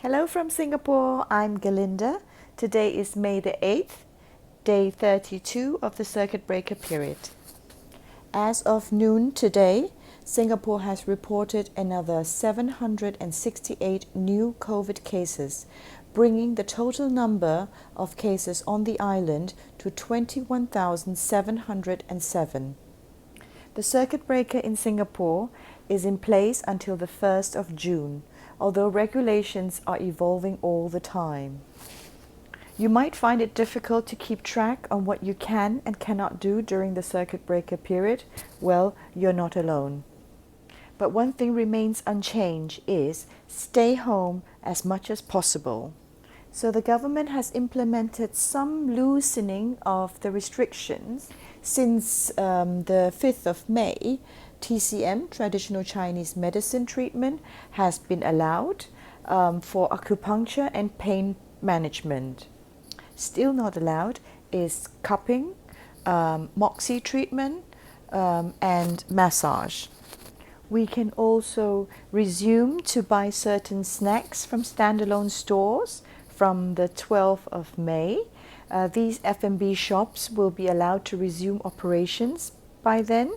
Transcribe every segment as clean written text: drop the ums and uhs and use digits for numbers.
Hello from Singapore, I'm Galinda. Today is May the 8th, day 32 of the circuit breaker period. As of noon today, Singapore has reported another 768 new COVID cases, bringing the total number of cases on the island to 21,707. The circuit breaker in Singapore is in place until the 1st of June, although regulations are evolving all the time. You might find it difficult to keep track on what you can and cannot do during the circuit breaker period. Well, you're not alone. But one thing remains unchanged is stay home as much as possible. So the government has implemented some loosening of the restrictions. Since the 5th of May, TCM, traditional Chinese medicine treatment, has been allowed for acupuncture and pain management. Still not allowed is cupping, moxie treatment, and massage. We can also resume to buy certain snacks from standalone stores from the 12th of May. These F&B shops will be allowed to resume operations by then.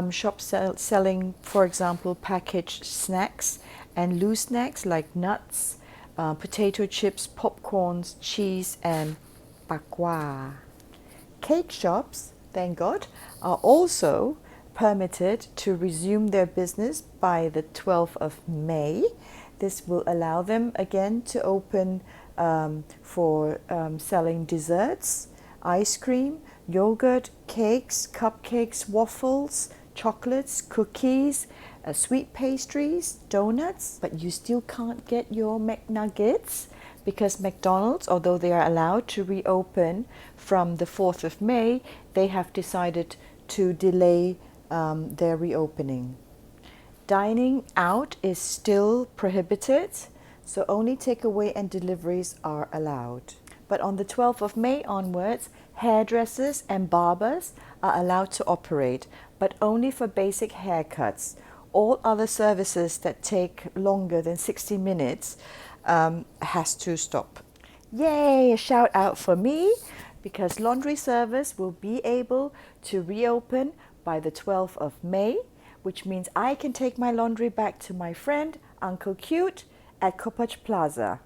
Shops selling, for example, packaged snacks and loose snacks like nuts, potato chips, popcorns, cheese, and bakwa. Cake shops, thank God, are also permitted to resume their business by the 12th of May. This will allow them again to open for selling desserts, ice cream, yogurt, cakes, cupcakes, waffles, chocolates, cookies, sweet pastries, donuts, but you still can't get your McNuggets because McDonald's, although they are allowed to reopen from the 4th of May, they have decided to delay their reopening. Dining out is still prohibited, so only takeaway and deliveries are allowed. But on the 12th of May onwards, hairdressers and barbers are allowed to operate, but only for basic haircuts. All other services that take longer than 60 minutes has to stop. Yay, a shout out for me, because laundry service will be able to reopen by the 12th of May, which means I can take my laundry back to my friend, Uncle Cute, at Kopach Plaza.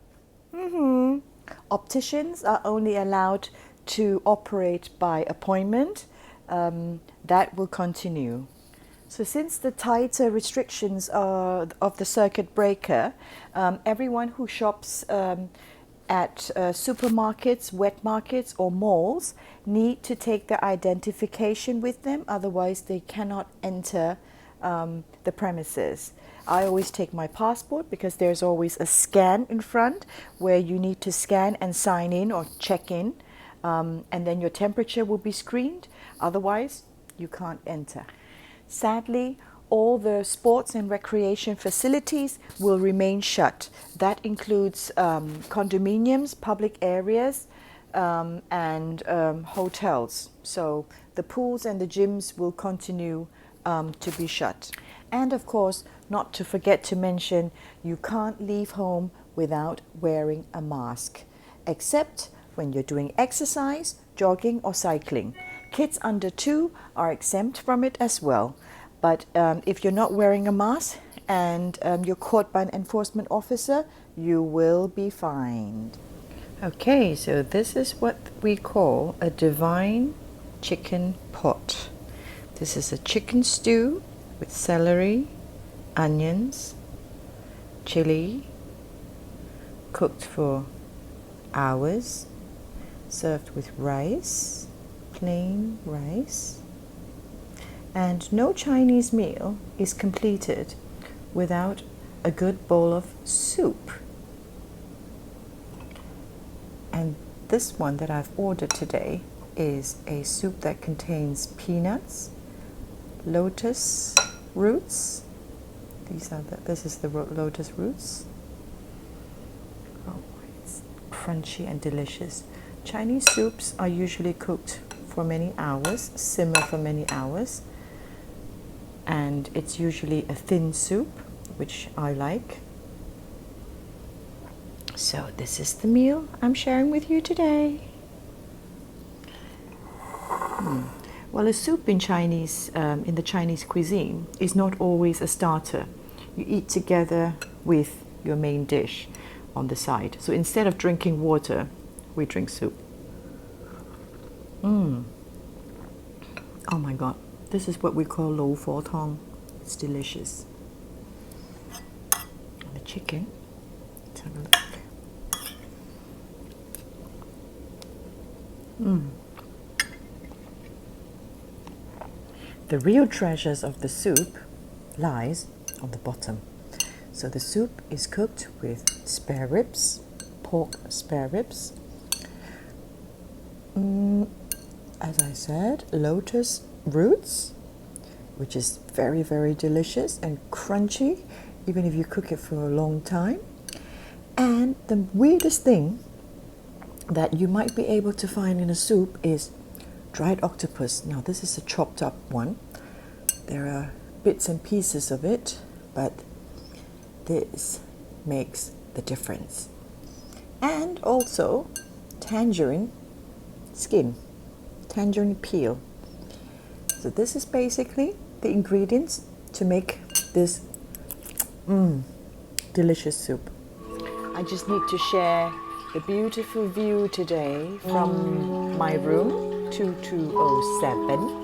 Opticians are only allowed to operate by appointment. That will continue. So since the tighter restrictions of the circuit breaker, everyone who shops at supermarkets, wet markets or malls need to take their identification with them, otherwise they cannot enter the premises. I always take my passport because there's always a scan in front where you need to scan and sign in or check in, and then your temperature will be screened, otherwise you can't enter. Sadly, all the sports and recreation facilities will remain shut. That includes condominiums, public areas, and hotels. So the pools and the gyms will continue to be shut. And of course, not to forget to mention, you can't leave home without wearing a mask, except when you're doing exercise, jogging or cycling. Kids under 2 are exempt from it as well. But if you're not wearing a mask and you're caught by an enforcement officer, you will be fined. Okay, so this is what we call a divine chicken pot. This is a chicken stew with celery, onions, chili, cooked for hours, served with rice, plain rice. And no Chinese meal is completed without a good bowl of soup. And this one that I've ordered today is a soup that contains peanuts, lotus roots. This is the lotus roots. Oh, it's crunchy and delicious. Chinese soups are usually cooked for many hours, simmer for many hours. And it's usually a thin soup, which I like. So this is the meal I'm sharing with you today. Well, a soup in in the Chinese cuisine is not always a starter. You eat together with your main dish on the side. So instead of drinking water, we drink soup. Oh my God, this is what we call lo fo tong. It's delicious. The chicken, let's have a look. The real treasures of the soup lies on the bottom. So the soup is cooked with spare ribs, pork spare ribs. As I said, lotus roots, which is very, very delicious and crunchy, even if you cook it for a long time. And the weirdest thing that you might be able to find in a soup is dried octopus. Now, this is a chopped up one. There are bits and pieces of it, but this makes the difference. And also tangerine skin, tangerine peel. So this is basically the ingredients to make this delicious soup. I just need to share the beautiful view today from my room 2207.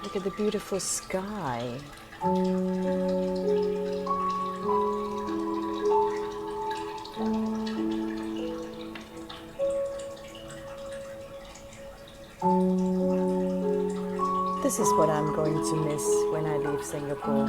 Look at the beautiful sky. This is what I'm going to miss when I leave Singapore.